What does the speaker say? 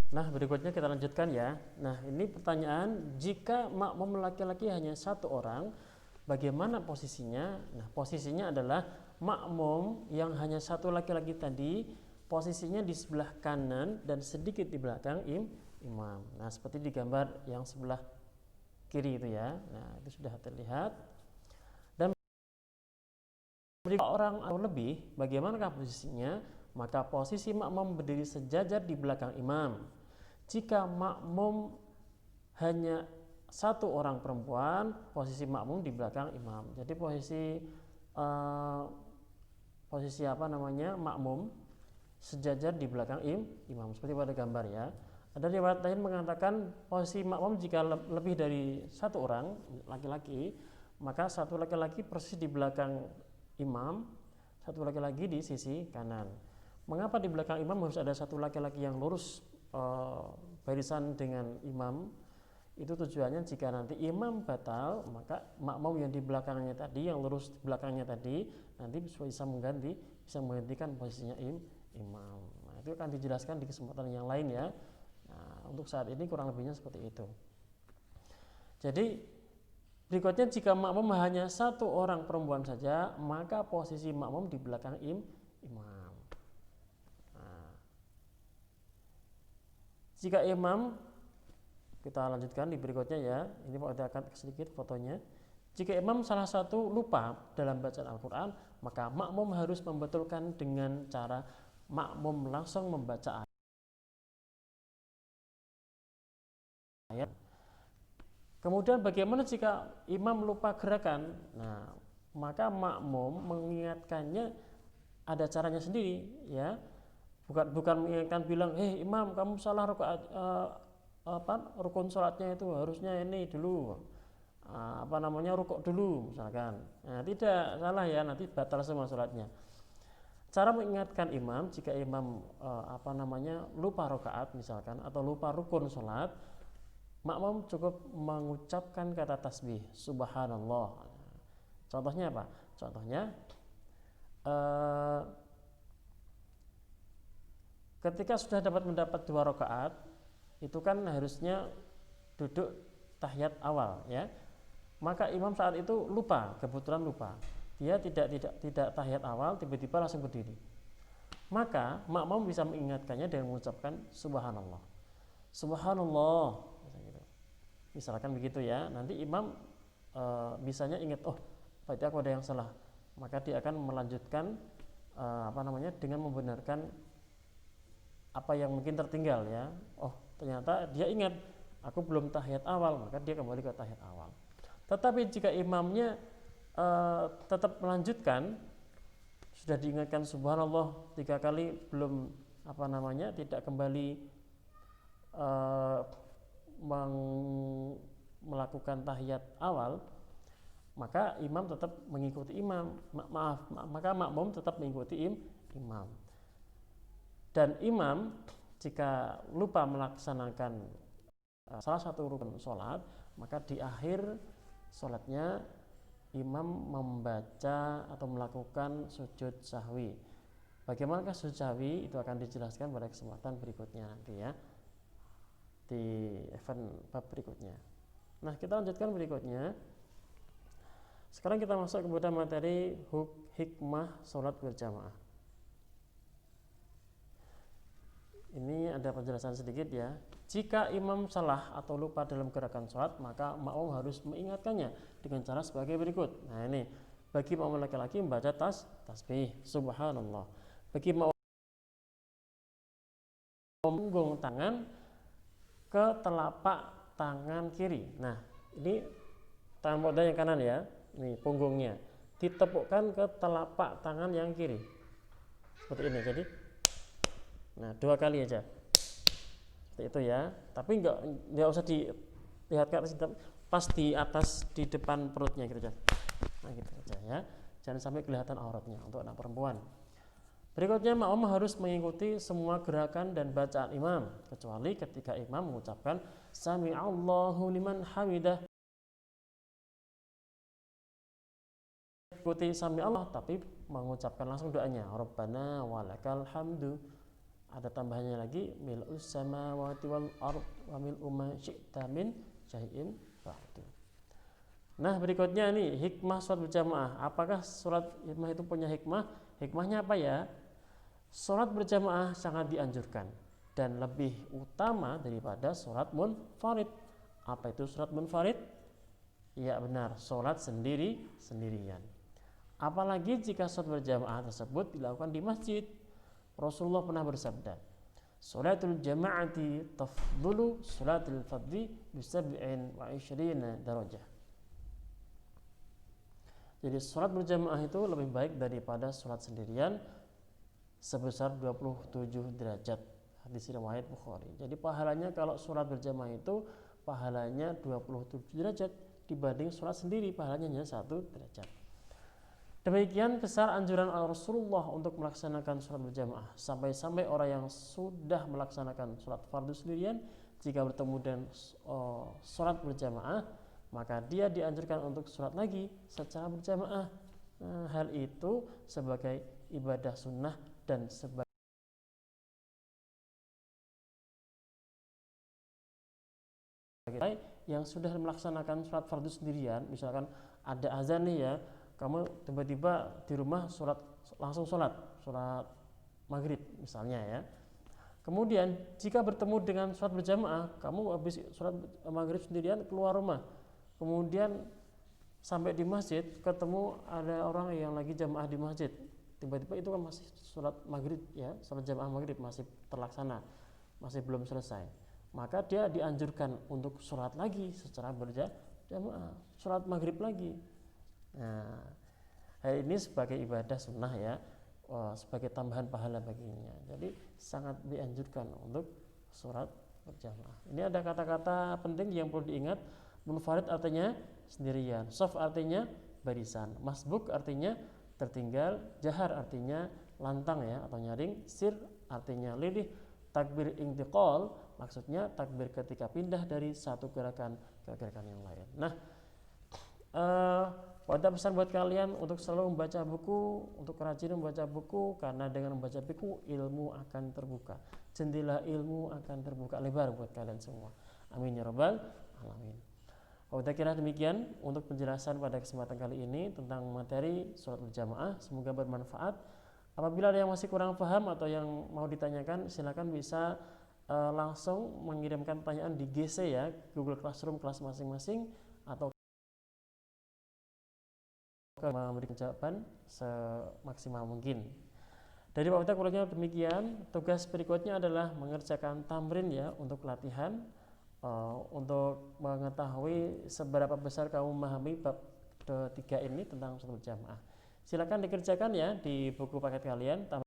Nah, berikutnya kita lanjutkan ya. Nah, ini pertanyaan, jika makmum laki-laki hanya satu orang, bagaimana posisinya? Nah, posisinya adalah makmum yang hanya satu laki-laki tadi, posisinya di sebelah kanan dan sedikit di belakang imam. Nah, seperti di gambar yang sebelah kiri itu ya. Nah, itu sudah terlihat. Dan jika orang atau lebih, bagaimanakah posisinya? Maka posisi makmum berdiri sejajar di belakang imam. Jika makmum hanya satu orang perempuan, posisi makmum di belakang imam. Jadi eh, posisi apa namanya makmum sejajar di belakang imam seperti pada gambar ya. Ada riwayat lain mengatakan posisi makmum jika lebih dari satu orang laki-laki, maka satu laki-laki persis di belakang imam, satu laki-laki di sisi kanan. Mengapa di belakang imam harus ada satu laki-laki yang lurus barisan dengan imam? Itu tujuannya jika nanti imam batal, maka makmum yang di belakangnya tadi, yang lurus di belakangnya tadi, nanti bisa menggantikan posisinya imam. Nah, itu akan dijelaskan di kesempatan yang lain ya. Nah, untuk saat ini kurang lebihnya seperti itu. Jadi berikutnya, jika makmum hanya satu orang perempuan saja, maka posisi makmum di belakang imam. Nah, jika imam, kita lanjutkan di berikutnya ya. Ini ada akan sedikit fotonya. Jika imam salah satu lupa dalam bacaan Al-Quran, maka makmum harus membetulkan dengan cara makmum langsung membaca ayat. Kemudian bagaimana jika imam lupa gerakan? Nah, maka makmum mengingatkannya ada caranya sendiri ya. Bukan mengingatkan bilang, imam kamu salah rukun sholatnya itu harusnya ini dulu, rukuk dulu misalkan. Nah, tidak salah ya, nanti batal semua sholatnya. Cara mengingatkan imam jika imam lupa rakaat misalkan atau lupa rukun sholat, makmum cukup mengucapkan kata tasbih subhanallah. Contohnya apa? Contohnya eh, ketika sudah mendapat 2 rakaat, itu kan harusnya duduk tahiyat awal ya. Maka imam saat itu lupa, kebetulan lupa. Dia tidak tahiyat awal, tiba-tiba langsung berdiri. Maka makmum bisa mengingatkannya dengan mengucapkan subhanallah. Subhanallah. Misalkan begitu ya. Nanti imam bisanya ingat, oh, berarti aku ada yang salah. Maka dia akan melanjutkan dengan membenarkan apa yang mungkin tertinggal ya. Oh, ternyata dia ingat aku belum tahiyat awal, maka dia kembali ke tahiyat awal. Tetapi jika imamnya tetap melanjutkan, sudah diingatkan subhanallah 3 kali belum tidak kembali melakukan tahiyat awal, maka imam tetap mengikuti maka makmum tetap mengikuti imam. Dan imam jika lupa melaksanakan salah satu rukun sholat, maka di akhir sholatnya imam membaca atau melakukan sujud sahwi. Bagaimanakah sujud sahwi? Itu akan dijelaskan pada kesempatan berikutnya nanti ya, di event bab berikutnya. Nah, kita lanjutkan berikutnya. Sekarang kita masuk kepada materi hikmah sholat berjamaah. Ini ada penjelasan sedikit ya. Jika imam salah atau lupa dalam gerakan sholat, maka makmum harus mengingatkannya dengan cara sebagai berikut. Nah, ini bagi makmum laki-laki membaca tasbih subhanallah. Bagi makmum menggong tangan ke telapak tangan kiri. Nah, ini tangan pada yang kanan ya. Ini punggungnya ditepukkan ke telapak tangan yang kiri seperti ini. Jadi, nah 2 kali aja seperti itu ya. Tapi nggak usah dilihat ke atas, pas di atas di depan perutnya gitu aja. Nah gitu aja ya. Jangan sampai kelihatan auratnya untuk anak perempuan. Berikutnya, makmum harus mengikuti semua gerakan dan bacaan imam, kecuali ketika imam mengucapkan sami'allahu liman hamidah. Ikuti sami Allah, tapi mengucapkan langsung doanya Rabbana walakal hamdu. Ada tambahannya lagi, mil'us samawati wal ard wa mil'u ma syi'ta min syai'in ba'du. Nah, berikutnya nih, hikmah sholat berjamaah. Apakah sholat hikmah itu punya hikmah? Hikmahnya apa ya? Sholat berjamaah sangat dianjurkan dan lebih utama daripada sholat munfarid. Apa itu sholat munfarid? Ya benar, sholat sendirian. Apalagi jika sholat berjamaah tersebut dilakukan di masjid. Rasulullah pernah bersabda, sholatul jama'ati tafdulu sholatul fadli bisab'in wa ishrina darajah. Jadi sholat berjamaah itu lebih baik daripada sholat sendirian sebesar 27 derajat. Hadis riwayat Bukhari. Jadi pahalanya kalau sholat berjamaah itu pahalanya 27 derajat dibanding sholat sendiri pahalanya hanya 1 derajat. Demikian besar anjuran Rasulullah untuk melaksanakan sholat berjamaah. Sampai-sampai orang yang sudah melaksanakan sholat fardu sendirian, jika bertemu dengan sholat berjamaah, maka dia dianjurkan untuk sholat lagi secara berjamaah. Hal itu sebagai ibadah sunnah dan sebagai yang sudah melaksanakan sholat fardu sendirian. Misalkan ada azan nih ya, kamu tiba-tiba di rumah langsung sholat maghrib misalnya ya. Kemudian jika bertemu dengan sholat berjamaah, kamu habis sholat maghrib sendirian keluar rumah, kemudian sampai di masjid ketemu ada orang yang lagi jamaah di masjid, tiba-tiba itu kan masih sholat maghrib ya, sholat jamaah maghrib masih terlaksana, masih belum selesai, maka dia dianjurkan untuk sholat lagi secara berjamaah, sholat maghrib lagi. Nah, hal ini sebagai ibadah sunnah ya, sebagai tambahan pahala baginya. Jadi sangat dianjurkan untuk sholat berjamaah. Ini ada kata-kata penting yang perlu diingat. Munfarid artinya sendirian, shaf artinya barisan, masbuk artinya tertinggal, jahar artinya lantang ya atau nyaring, sir artinya lilih, takbir intiqal maksudnya takbir ketika pindah dari satu gerakan ke gerakan yang lain. Nah, pada pesan buat kalian untuk selalu membaca buku, untuk rajin membaca buku, karena dengan membaca buku ilmu akan terbuka, jendela ilmu akan terbuka lebar buat kalian semua. Amin ya rabbal alamin. Kita kira demikian untuk penjelasan pada kesempatan kali ini tentang materi sholat berjamaah. Semoga bermanfaat. Apabila ada yang masih kurang paham atau yang mau ditanyakan, silakan bisa langsung mengirimkan pertanyaan di GC ya, Google Classroom kelas masing-masing, atau memberikan jawaban semaksimal mungkin. Dari Pak Ustaz kurangnya demikian. Tugas berikutnya adalah mengerjakan tamrin ya untuk latihan, untuk mengetahui seberapa besar kamu memahami bab 3 ini tentang sholat berjamaah. Silakan dikerjakan ya di buku paket kalian.